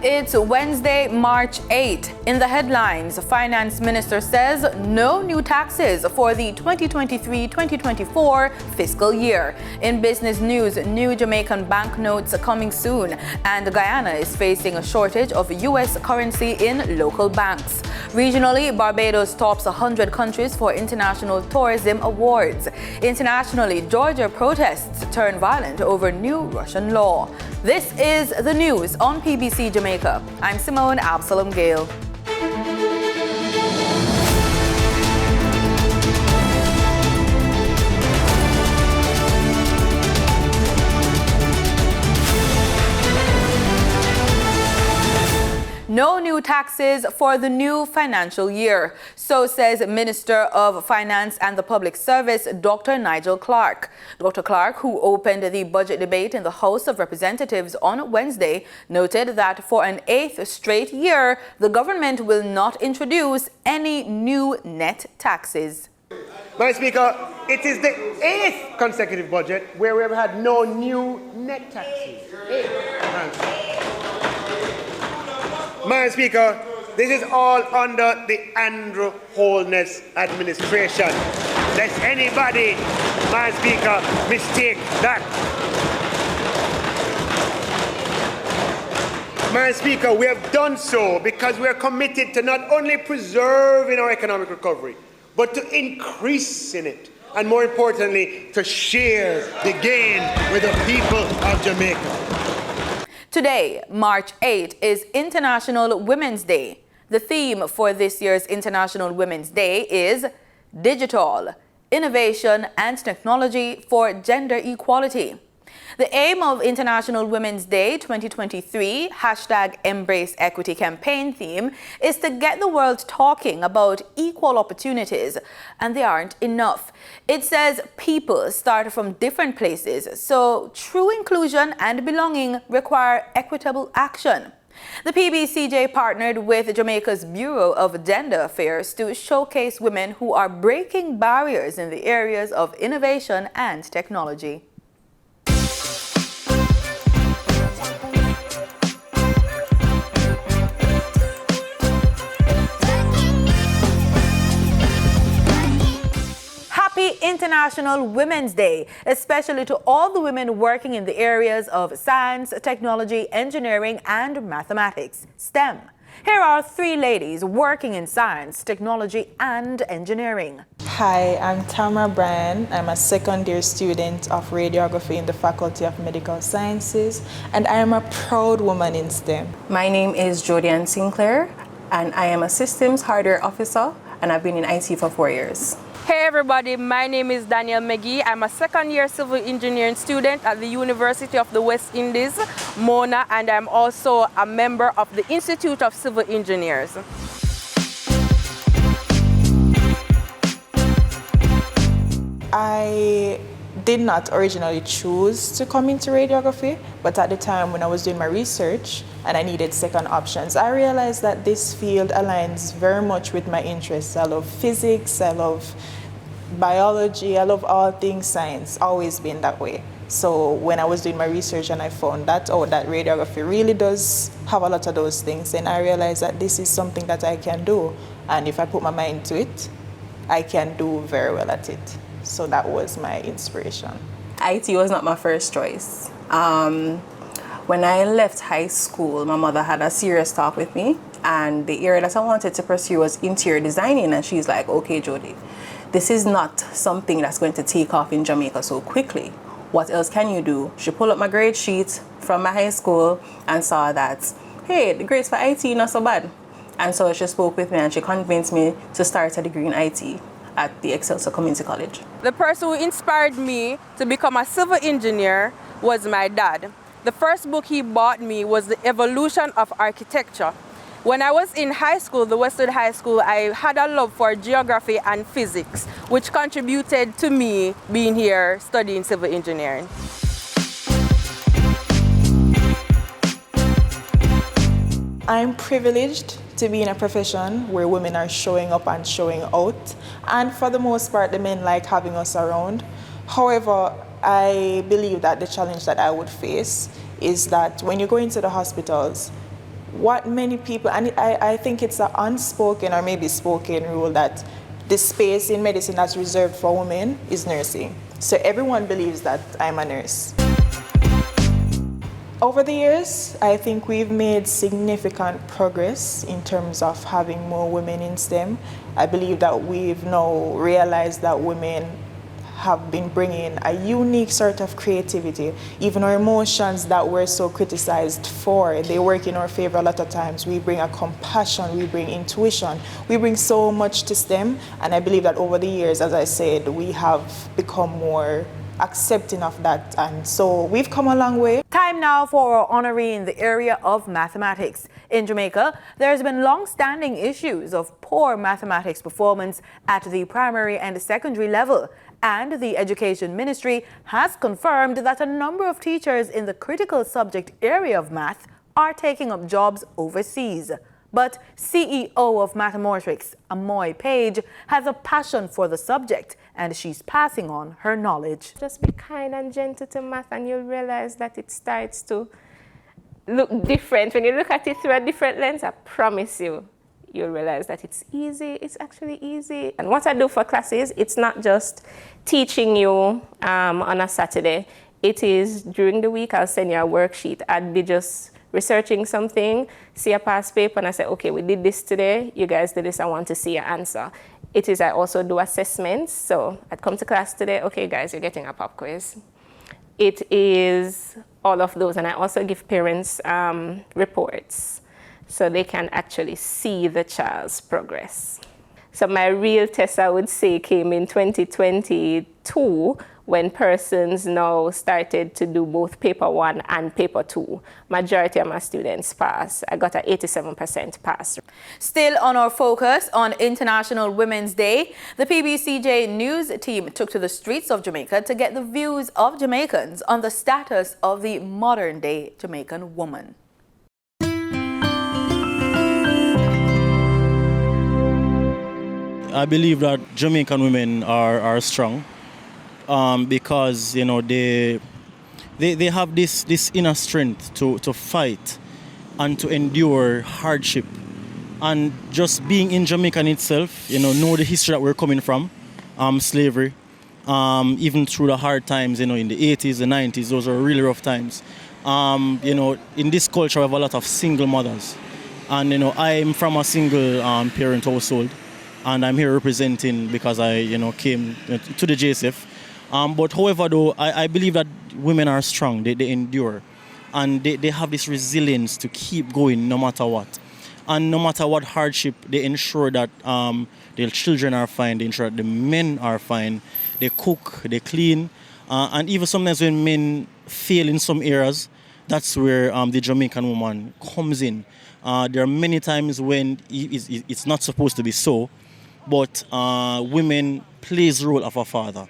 It's Wednesday, March 8. In the headlines, Finance Minister says no new taxes for the 2023-2024 fiscal year. In business news, new Jamaican banknotes coming soon, and Guyana is facing a shortage of U.S. currency in local banks. Regionally, Barbados tops 100 countries for International Tourism Awards. Internationally, Georgia protests turn violent over new Russian law. This is the news on PBC Jamaica. I'm Simone Absalom Gale. No new taxes for the new financial year. So says Minister of Finance and the Public Service, Dr. Nigel Clark. Dr. Clark, who opened the budget debate in the House of Representatives on Wednesday, noted that for an 8th straight year, the government will not introduce any new net taxes. Madam Speaker, it is the 8th consecutive budget where we have had no new net taxes. Madam Speaker, this is all under the Andrew Holness administration. Lest anybody, Madam Speaker, mistake that. Madam Speaker, we have done so because we are committed to not only preserving our economic recovery, but to increase in it, and more importantly, to share the gain with the people of Jamaica. Today, March 8, is International Women's Day. The theme for this year's International Women's Day is Digital, Innovation and Technology for Gender Equality. The aim of International Women's Day 2023 #EmbraceEquity campaign theme is to get the world talking about equal opportunities, and they aren't enough. It says people start from different places, so true inclusion and belonging require equitable action. The PBCJ partnered with Jamaica's Bureau of Gender Affairs to showcase women who are breaking barriers in the areas of innovation and technology. Happy International Women's Day, especially to all the women working in the areas of science, technology, engineering, and mathematics, STEM. Here are 3 ladies working in science, technology, and engineering. Hi, I'm Tamara Bryan. I'm a second-year student of radiography in the Faculty of Medical Sciences, and I am a proud woman in STEM. My name is Jodianne Sinclair, and I am a systems hardware officer, and I've been in IT for 4 years. Hey everybody, my name is Danielle McGee. I'm a second-year civil engineering student at the University of the West Indies, Mona, and I'm also a member of the Institute of Civil Engineers. I did not originally choose to come into radiography, but at the time when I was doing my research and I needed second options, I realized that this field aligns very much with my interests. I love physics, I love biology, I love all things science, always been that way. So when I was doing my research and I found that, that radiography really does have a lot of those things, and I realized that this is something that I can do. And if I put my mind to it, I can do very well at it. So that was my inspiration. IT was not my first choice. When I left high school, my mother had a serious talk with me, and the area that I wanted to pursue was interior designing, and she's like, okay, Jody, this is not something that's going to take off in Jamaica so quickly. What else can you do? She pulled up my grade sheet from my high school and saw that, hey, the grades for IT not so bad. And so she spoke with me and she convinced me to start a degree in IT at the Excelsior Community College. The person who inspired me to become a civil engineer was my dad. The first book he bought me was The Evolution of Architecture. When I was in high school, the Westwood High School, I had a love for geography and physics, which contributed to me being here studying civil engineering. I'm privileged to be in a profession where women are showing up and showing out, and for the most part, the men like having us around. However, I believe that the challenge that I would face is that when you go into the hospitals, what many people, and I think it's an unspoken or maybe spoken rule that the space in medicine that's reserved for women is nursing. So everyone believes that I'm a nurse. Over the years, I think we've made significant progress in terms of having more women in STEM. I believe that we've now realized that women have been bringing a unique sort of creativity. Even our emotions that we're so criticized for, they work in our favor a lot of times. We bring a compassion, we bring intuition, we bring so much to STEM, and I believe that over the years, as I said, we have become more accepting of that, and so we've come a long way. Time now for our honoree in the area of mathematics. In Jamaica, there's been long-standing issues of poor mathematics performance at the primary and secondary level, and the Education Ministry has confirmed that a number of teachers in the critical subject area of math are taking up jobs overseas. But CEO of Mathematics, Amoy Page, has a passion for the subject, and she's passing on her knowledge. Just be kind and gentle to math, and you'll realize that it starts to look different. When you look at it through a different lens, I promise you, you'll realize that it's easy. It's actually easy. And what I do for classes, it's not just teaching you on a Saturday. It is during the week, I'll send you a worksheet. I'd be just researching something, see a past paper, and I say, okay, we did this today, you guys did this, I want to see your answer. It is, I also do assessments, so I'd come to class today, okay guys, you're getting a pop quiz. It is all of those, and I also give parents reports, so they can actually see the child's progress. So my real test, I would say, came in 2022, when persons now started to do both paper 1 and paper 2. Majority of my students pass. I got an 87% pass. Still on our focus on International Women's Day, the PBCJ news team took to the streets of Jamaica to get the views of Jamaicans on the status of the modern-day Jamaican woman. I believe that Jamaican women are strong. Because they have this inner strength to fight and to endure hardship, and just being in Jamaica in itself, know the history that we're coming from, slavery, even through the hard times, in the 80s, the 90s, those are really rough times. In this culture, we have a lot of single mothers, and I'm from a single parent household, and I'm here representing because I came to the JSF. But however, though, I believe that women are strong, they endure, and they have this resilience to keep going no matter what. And no matter what hardship, they ensure that their children are fine, they ensure that the men are fine, they cook, they clean, and even sometimes when men fail in some areas, that's where the Jamaican woman comes in. There are many times when it's not supposed to be so, but women plays the role of a father.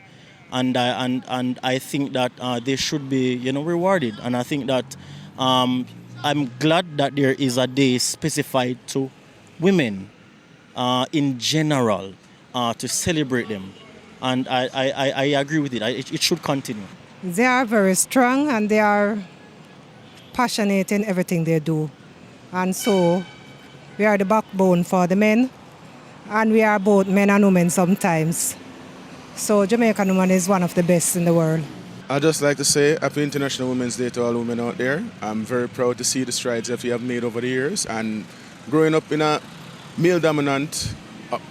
And I think that they should be, rewarded. And I think that I'm glad that there is a day specified to women in general to celebrate them. And I agree with it. It should continue. They are very strong and they are passionate in everything they do. And so we are the backbone for the men. And we are both men and women sometimes. So Jamaican woman is one of the best in the world. I'd just like to say Happy International Women's Day to all women out there. I'm very proud to see the strides that we have made over the years. And growing up in a male-dominant,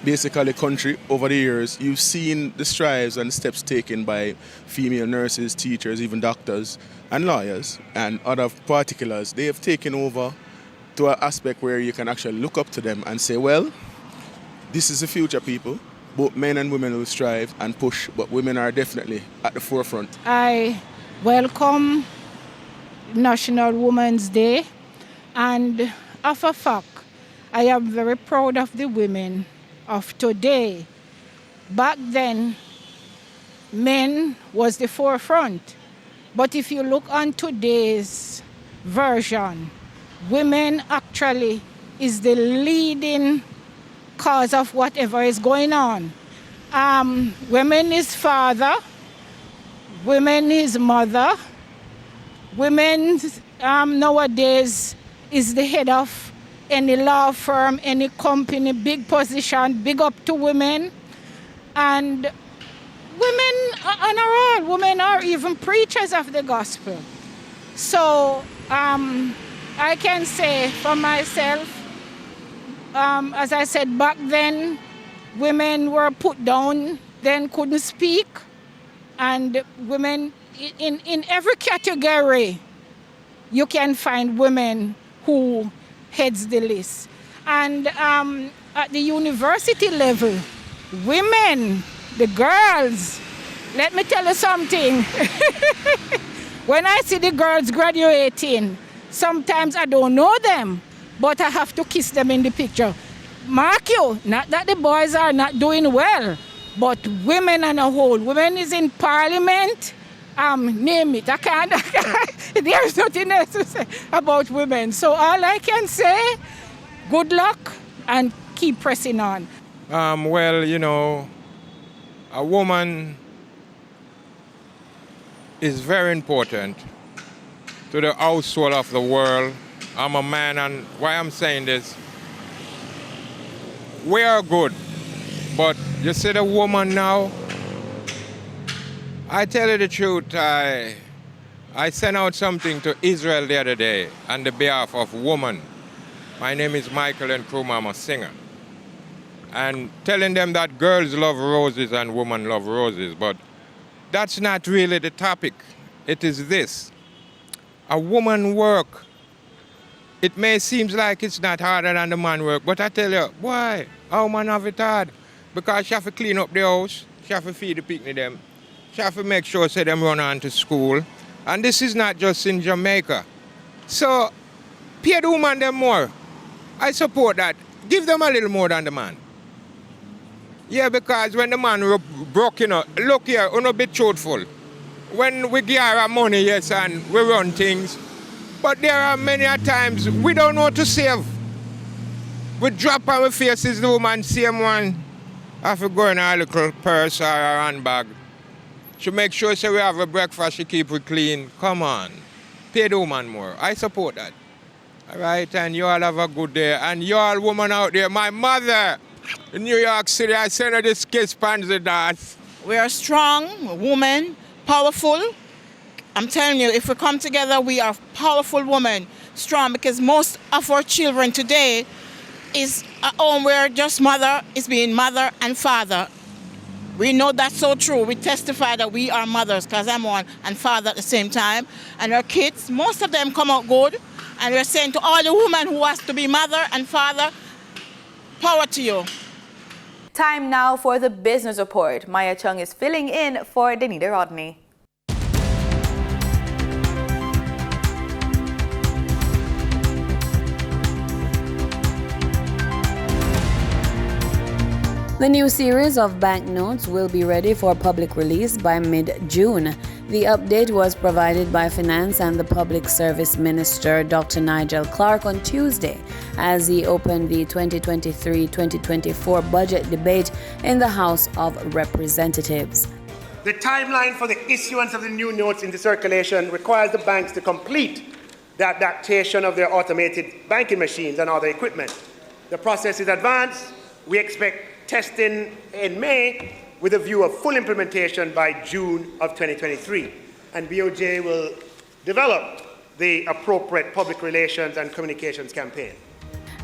basically country over the years, you've seen the strides and steps taken by female nurses, teachers, even doctors and lawyers and other particulars. They have taken over to an aspect where you can actually look up to them and say, well, this is the future, people. Both men and women will strive and push, but women are definitely at the forefront. I welcome National Women's Day, and of a fact, I am very proud of the women of today. Back then, men was the forefront, but if you look on today's version, women actually is the leading cause of whatever is going on. Women is father, women is mother, women nowadays is the head of any law firm, any company, big position, big up to women. And women on a roll, women are even preachers of the gospel. So I can say for myself, as I said back then, women were put down, then couldn't speak. And women in every category, you can find women who heads the list. And at the university level, women, the girls, let me tell you something. When I see the girls graduating, sometimes I don't know them, but I have to kiss them in the picture. Mark you, not that the boys are not doing well, but women on a whole. Women is in parliament, name it. I can't. There's nothing else to say about women. So all I can say, good luck and keep pressing on. Well, you know, a woman is very important to the household of the world. I'm a man, and why I'm saying this, we are good, but you see the woman now, I tell you the truth, I sent out something to Israel the other day on the behalf of women. My name is Michael and Kruma, I'm a singer. And telling them that girls love roses and women love roses, but that's not really the topic. It is this. A woman work, it may seem like it's not harder than the man work, but I tell you, why? How man have it hard? Because she have to clean up the house, she have to feed the picnic them, she have to make sure say them run on to school. And this is not just in Jamaica. So pay the woman them more. I support that. Give them a little more than the man. Yeah, because when the man broke, you know, look here, we're not be truthful. When we give our money, yes, and we run things, but there are many times we don't know what to save. We drop our faces, the woman, same one, have to go in a little purse or a handbag. She make sure we have a breakfast, she keep it clean. Come on, pay the woman more. I support that. All right, and you all have a good day. And you all women out there, my mother in New York City, I send her this kiss pansy dance. We are strong women, powerful. I'm telling you, if we come together, we are powerful women, strong, because most of our children today is at home where just mother is being mother and father. We know that's so true. We testify that we are mothers, because I'm one, and father at the same time. And our kids, most of them come out good. And we're saying to all the women who has to be mother and father, power to you. Time now for the business report. Maya Chung is filling in for Denita Rodney. The new series of banknotes will be ready for public release by mid-June. The update was provided by Finance and the Public Service Minister Dr. Nigel Clark on Tuesday as he opened the 2023-2024 budget debate in the House of Representatives. The timeline for the issuance of the new notes into circulation requires the banks to complete the adaptation of their automated banking machines and other equipment. The process is advanced. We expect testing in May with a view of full implementation by June of 2023. And BOJ will develop the appropriate public relations and communications campaign.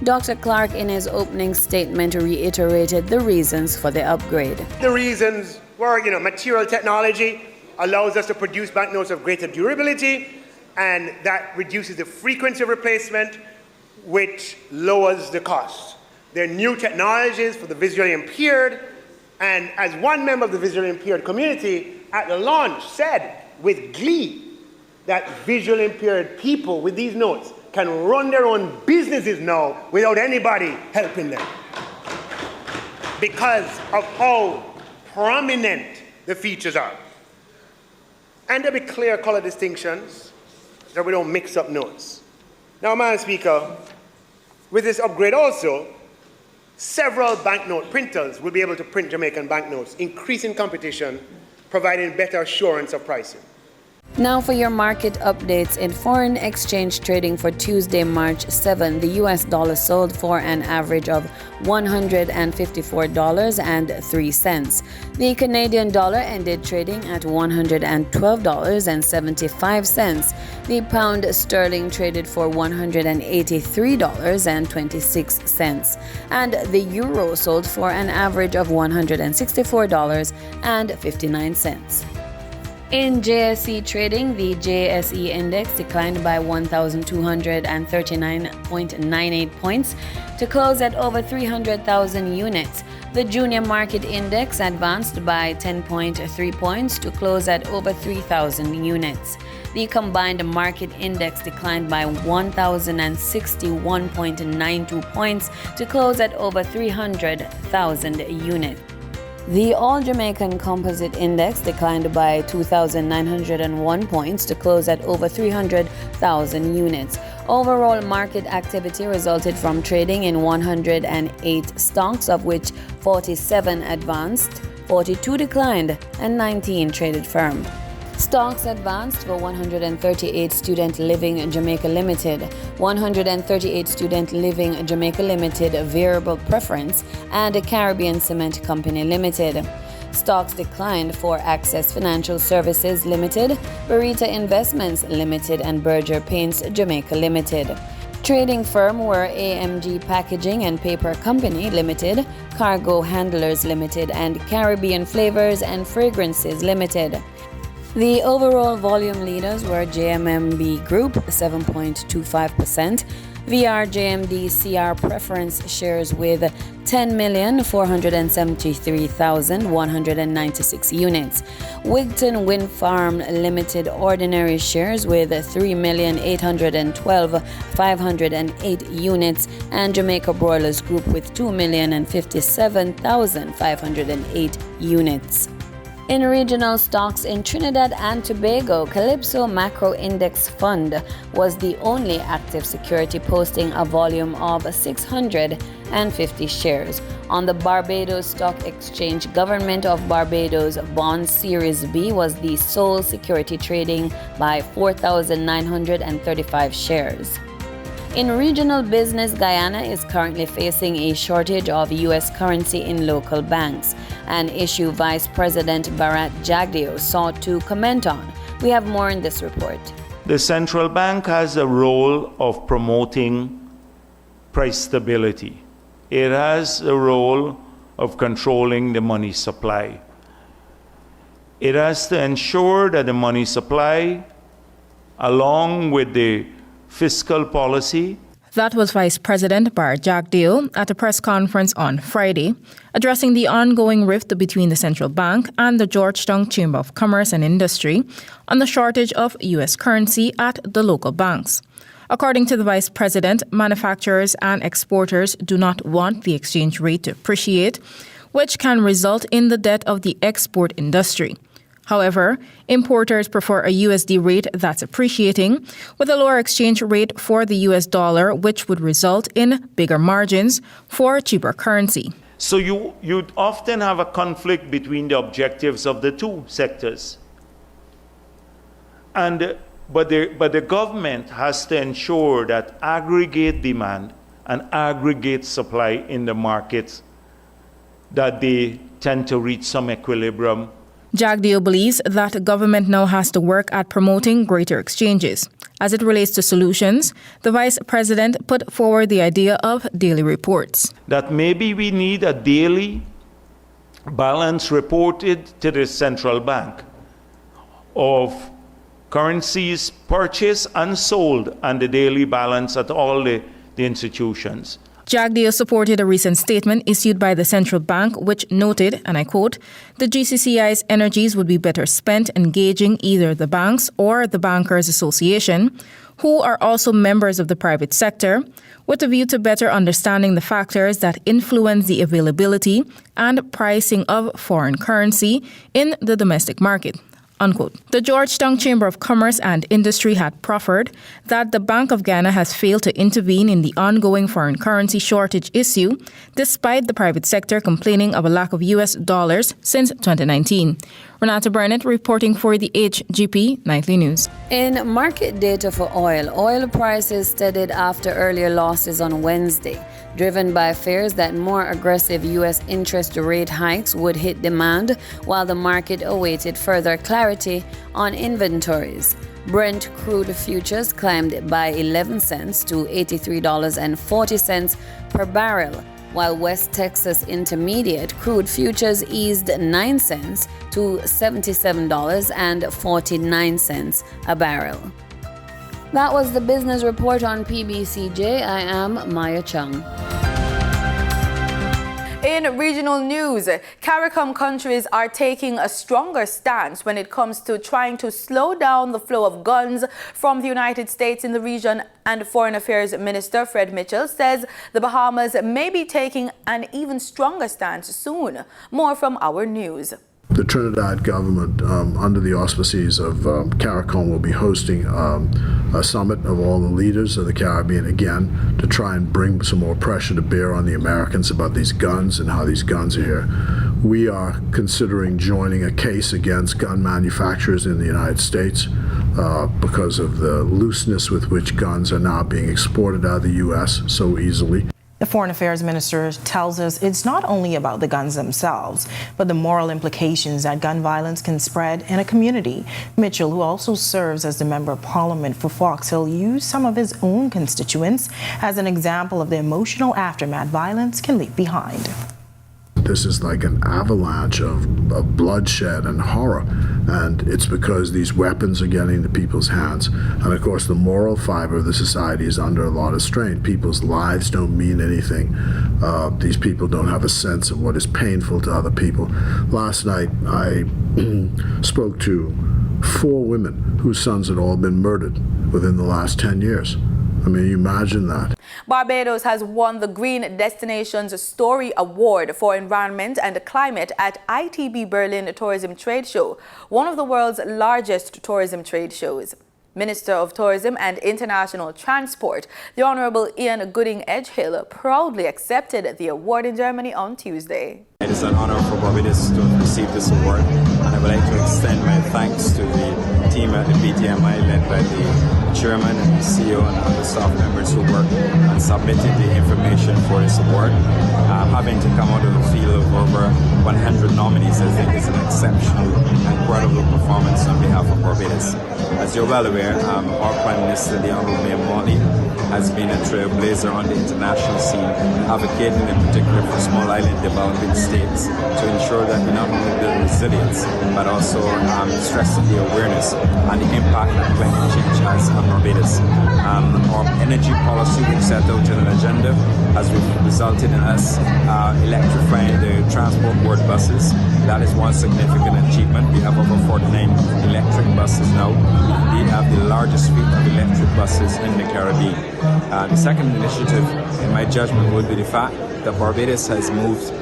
Dr. Clark, in his opening statement, reiterated the reasons for the upgrade. The reasons were, material technology allows us to produce banknotes of greater durability, and that reduces the frequency of replacement, which lowers the cost. There are new technologies for the visually impaired, and as one member of the visually impaired community at the launch said with glee that visually impaired people with these notes can run their own businesses now without anybody helping them because of how prominent the features are. And there'll be clear color distinctions that we don't mix up notes. Now, Madam Speaker, with this upgrade also, several banknote printers will be able to print Jamaican banknotes, increasing competition, providing better assurance of pricing. Now for your market updates. In foreign exchange trading for Tuesday, March 7, the US dollar sold for an average of $154.03. The Canadian dollar ended trading at $112.75. The pound sterling traded for $183.26. And the euro sold for an average of $164.59. In JSE trading, the JSE index declined by 1,239.98 points to close at over 300,000 units. The junior market index advanced by 10.3 points to close at over 3,000 units. The combined market index declined by 1,061.92 points to close at over 300,000 units. The All-Jamaican Composite Index declined by 2,901 points to close at over 300,000 units. Overall market activity resulted from trading in 108 stocks, of which 47 advanced, 42 declined, and 19 traded firm. Stocks advanced for 138 Student Living Jamaica Limited, 138 Student Living Jamaica Limited Variable Preference, and Caribbean Cement Company Limited. Stocks declined for Access Financial Services Limited, Barita Investments Limited, and Berger Paints Jamaica Limited. Trading firm were AMG Packaging and Paper Company Limited, Cargo Handlers Limited, and Caribbean Flavors and Fragrances Limited. The overall volume leaders were JMMB Group 7.25%, VRJMD CR Preference shares with 10,473,196 units, Wigton Wind Farm Limited Ordinary shares with 3,812,508 units, and Jamaica Broilers Group with 2,057,508 units. In regional stocks in Trinidad and Tobago, Calypso Macro Index Fund was the only active security posting a volume of 650 shares. On the Barbados Stock Exchange, Government of Barbados Bond Series B was the sole security trading by 4,935 shares. In regional business, Guyana is currently facing a shortage of U.S. currency in local banks, an issue Vice President Bharat Jagdeo sought to comment on. We have more in this report. The central bank has a role of promoting price stability. It has a role of controlling the money supply. It has to ensure that the money supply, along with the fiscal policy. That was Vice President Bharat Jagdeo at a press conference on Friday, addressing the ongoing rift between the central bank and the Georgetown Chamber of Commerce and Industry on the shortage of U.S. currency at the local banks. According to the Vice President, manufacturers and exporters do not want the exchange rate to appreciate, which can result in the death of the export industry. However, importers prefer a USD rate that's appreciating, with a lower exchange rate for the US dollar, which would result in bigger margins for cheaper currency. So you'd often have a conflict between the objectives of the two sectors. But the government has to ensure that aggregate demand and aggregate supply in the markets, that they tend to reach some equilibrium. Jagdeo believes that government now has to work at promoting greater exchanges. As it relates to solutions, the Vice President put forward the idea of daily reports. That maybe we need a daily balance reported to the central bank of currencies purchased and sold and the daily balance at all the institutions. Jagdeo supported a recent statement issued by the central bank which noted, and I quote, the GCCI's energies would be better spent engaging either the banks or the Bankers Association, who are also members of the private sector, with a view to better understanding the factors that influence the availability and pricing of foreign currency in the domestic market. Unquote. The Georgetown Chamber of Commerce and Industry had proffered that the Bank of Ghana has failed to intervene in the ongoing foreign currency shortage issue, despite the private sector complaining of a lack of US dollars since 2019. Renata Burnett reporting for the HGP Nightly News. In market data for oil prices steadied after earlier losses on Wednesday, driven by fears that more aggressive U.S. interest rate hikes would hit demand, while the market awaited further clarity on inventories. Brent crude futures climbed by 11 cents to $83.40 per barrel, while West Texas Intermediate crude futures eased 9 cents to $77.49 a barrel. That was the business report on PBCJ. I am Maya Chung. In regional news, CARICOM countries are taking a stronger stance when it comes to trying to slow down the flow of guns from the United States in the region, and Foreign Affairs Minister Fred Mitchell says the Bahamas may be taking an even stronger stance soon. More from our news. The Trinidad government, under the auspices of CARICOM, will be hosting a summit of all the leaders of the Caribbean again to try and bring some more pressure to bear on the Americans about these guns and how these guns are here. We are considering joining a case against gun manufacturers in the United States because of the looseness with which guns are now being exported out of the U.S. so easily. The Foreign Affairs Minister tells us it's not only about the guns themselves, but the moral implications that gun violence can spread in a community. Mitchell, who also serves as the Member of Parliament for Fox Hill, used some of his own constituents as an example of the emotional aftermath violence can leave behind. This is like an avalanche of bloodshed and horror, and it's because these weapons are getting into people's hands. And of course the moral fiber of the society is under a lot of strain. People's lives don't mean anything. These people don't have a sense of what is painful to other people. Last night I spoke to 4 women whose sons had all been murdered within the last 10 years. I mean, you imagine that. Barbados has won the Green Destinations Story Award for Environment and Climate at ITB Berlin Tourism Trade Show, one of the world's largest tourism trade shows. Minister of Tourism and International Transport, the Honorable Ian Gooding Edgehill, proudly accepted the award in Germany on Tuesday. It is an honor for Barbados to receive this award, and I would like to extend my thanks to the team at the BTMI led by the Chairman and the CEO and other staff members who worked and submitted the information for this award. Having to come out of the field of over 100 nominees, I think is an exceptional and credible performance on behalf of Barbados. As you're well aware, our Prime Minister, the Honorable Mayor Morley, has been a trailblazer on the international scene, advocating in particular for small island developing states to ensure that we not only build resilience, but also stressing the awareness and the impact that climate change has on Barbados. Our energy policy, which set out in an agenda, has resulted in us electrifying the transport board buses. That is one significant achievement. We have over 49 electric buses now. We have the largest fleet of electric buses in the Caribbean. The second initiative, in my judgment, would be the fact that Barbados has moved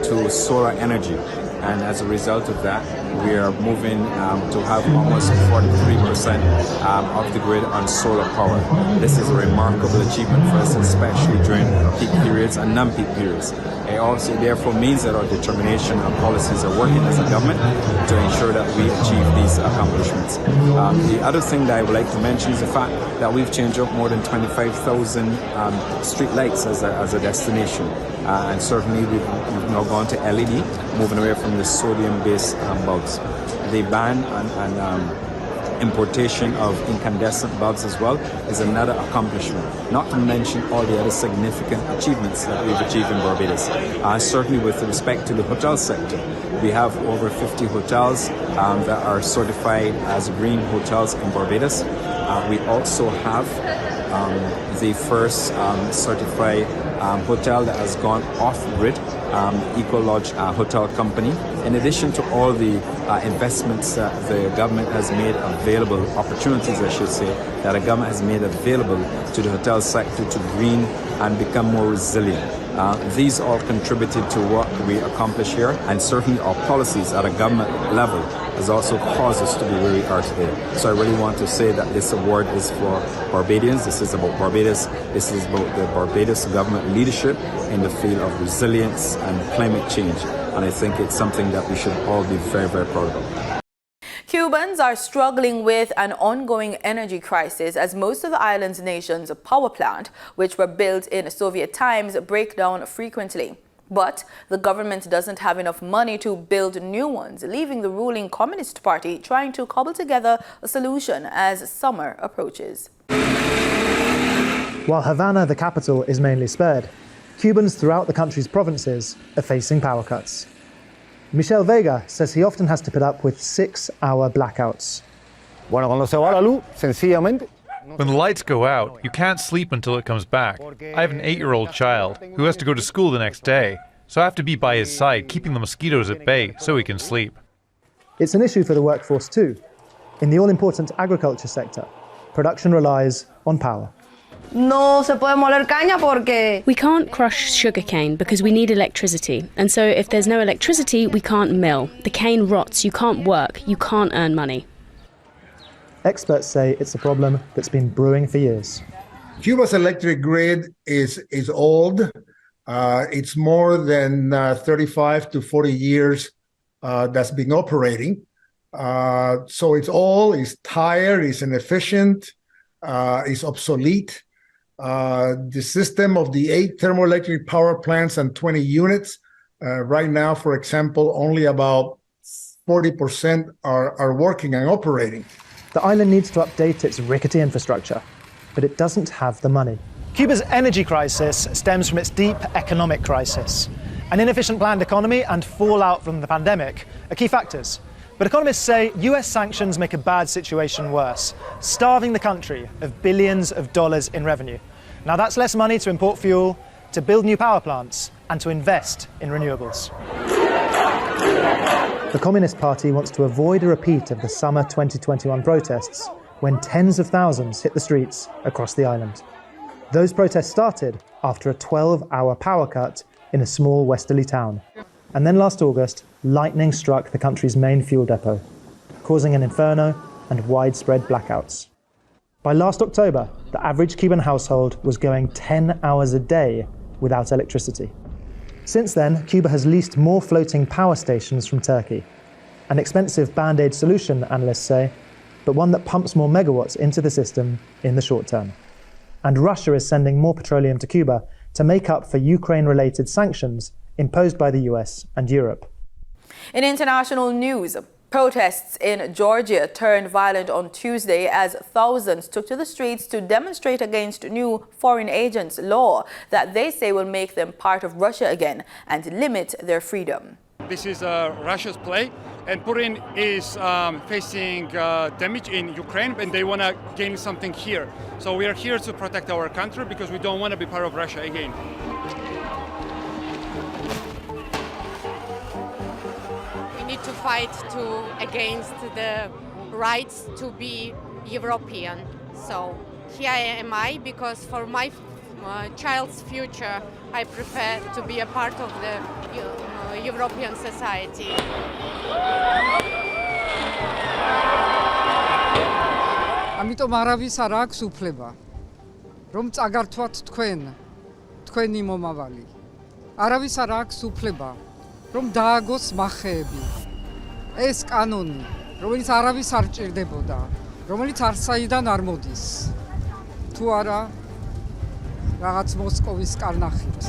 to solar energy. And as a result of that, we are moving to have almost 43% of the grid on solar power. This is a remarkable achievement for us, especially during peak periods and non-peak periods. It also therefore means that our determination and policies are working as a government to ensure that we achieve these accomplishments. The other thing that I would like to mention is the fact that we've changed up more than 25,000 street lights as a destination. And certainly we've now gone to LED, moving away from the sodium-based bulbs. The ban and importation of incandescent bulbs as well is another accomplishment, not to mention all the other significant achievements that we've achieved in Barbados. Certainly with respect to the hotel sector, we have over 50 hotels that are certified as green hotels in Barbados. We also have the first certified hotel that has gone off-grid, Eco-Lodge Hotel Company. In addition to all the investments that the government has made available, opportunities I should say, that the government has made available to the hotel sector to green and become more resilient. These all contributed to what we accomplish here, and certainly our policies at a government level has also caused us to be where we are today. So I really want to say that this award is for Barbadians. This is about Barbados. This is about the Barbados government leadership in the field of resilience and climate change. and I think it's something that we should all be very, very proud of. Cubans are struggling with an ongoing energy crisis as most of the island's nation's power plant, which were built in Soviet times, break down frequently. But the government doesn't have enough money to build new ones, leaving the ruling Communist Party trying to cobble together a solution as summer approaches. While Havana, the capital, is mainly spared, Cubans throughout the country's provinces are facing power cuts. Michel Vega says he often has to put up with 6-hour blackouts. When the lights go out, you can't sleep until it comes back. I have an 8-year-old child who has to go to school the next day, so I have to be by his side, keeping the mosquitoes at bay so he can sleep. It's an issue for the workforce too. In the all-important agriculture sector, production relies on power. We can't crush sugarcane because we need electricity, and so if there's no electricity, we can't mill. The cane rots, you can't work, you can't earn money. Experts say it's a problem that's been brewing for years. Cuba's electric grid is old. It's more than 35 to 40 years that's been operating. So it's old, it's tired, it's inefficient, it's obsolete. The system of the 8 thermoelectric power plants and 20 units, right now, for example, only about 40% are working and operating. The island needs to update its rickety infrastructure, but it doesn't have the money. Cuba's energy crisis stems from its deep economic crisis. An inefficient planned economy and fallout from the pandemic are key factors. But economists say US sanctions make a bad situation worse, starving the country of billions of dollars in revenue. Now that's less money to import fuel, to build new power plants, and to invest in renewables. The Communist Party wants to avoid a repeat of the summer 2021 protests, when tens of thousands hit the streets across the island. Those protests started after a 12-hour power cut in a small westerly town. And then last August, lightning struck the country's main fuel depot, causing an inferno and widespread blackouts. By last October, the average Cuban household was going 10 hours a day without electricity. Since then, Cuba has leased more floating power stations from Turkey. An expensive band-aid solution, analysts say, but one that pumps more megawatts into the system in the short term. And Russia is sending more petroleum to Cuba to make up for Ukraine-related sanctions imposed by the US and Europe. In international news, protests in Georgia turned violent on Tuesday as thousands took to the streets to demonstrate against new foreign agents law that they say will make them part of Russia again and limit their freedom. This is Russia's play, and Putin is facing damage in Ukraine, and they want to gain something here. So we are here to protect our country because we don't want to be part of Russia again. We need to fight against the rights to be European. So here am I, because for my child's future, I prefer to be a part of the European society. ამიტომ არავის არ აქვს უფლება რომ წაგართვათ თქვენი მომავალი. არავის არ აქვს უფლება რომ დააგოს მახეები. ეს კანონი, რომელიც არავის არ ჭირდებოდა, რომელიც არსაიდან არ მოდის. თუ არა, რაღაც მოსკოვის კარნახით.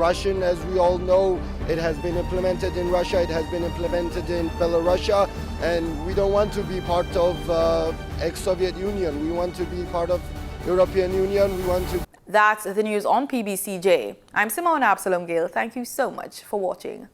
Russian, as we all know, it has been implemented in Russia, it has been implemented in Belarus, and we don't want to be part of ex-Soviet Union. We want to be part of European Union. We want to. That's the news on PBCJ. I'm Simone Absalom Gill. Thank you so much for watching.